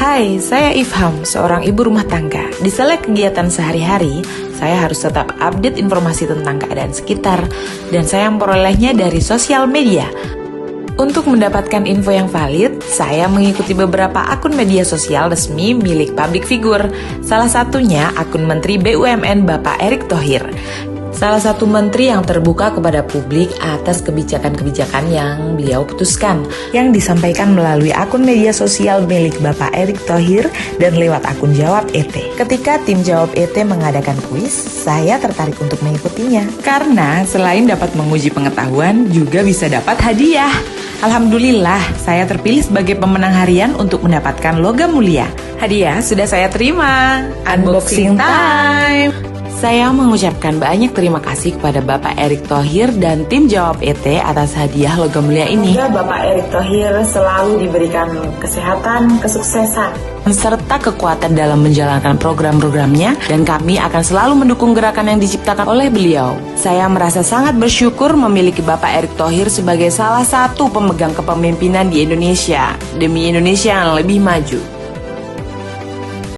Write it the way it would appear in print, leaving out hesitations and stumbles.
Hai, saya Ifham, seorang ibu rumah tangga. Di sela kegiatan sehari-hari, saya harus tetap update informasi tentang keadaan sekitar, dan saya memperolehnya dari sosial media. Untuk mendapatkan info yang valid, saya mengikuti beberapa akun media sosial resmi milik public figure. Salah satunya akun Menteri BUMN Bapak Erick Thohir. Salah satu menteri yang terbuka kepada publik atas kebijakan-kebijakan yang beliau putuskan, yang disampaikan melalui akun media sosial milik Bapak Erick Thohir dan lewat akun Jawab ET. Ketika tim Jawab ET mengadakan kuis, saya tertarik untuk mengikutinya. Karena selain dapat menguji pengetahuan, juga bisa dapat hadiah. Alhamdulillah, saya terpilih sebagai pemenang harian untuk mendapatkan logam mulia. Hadiah sudah saya terima. Unboxing time! Saya mengucapkan banyak terima kasih kepada Bapak Erick Thohir dan tim Jawab ET atas hadiah logam mulia ini. Semoga Bapak Erick Thohir selalu diberikan kesehatan, kesuksesan, serta kekuatan dalam menjalankan program-programnya, dan kami akan selalu mendukung gerakan yang diciptakan oleh beliau. Saya merasa sangat bersyukur memiliki Bapak Erick Thohir sebagai salah satu pemegang kepemimpinan di Indonesia, demi Indonesia yang lebih maju.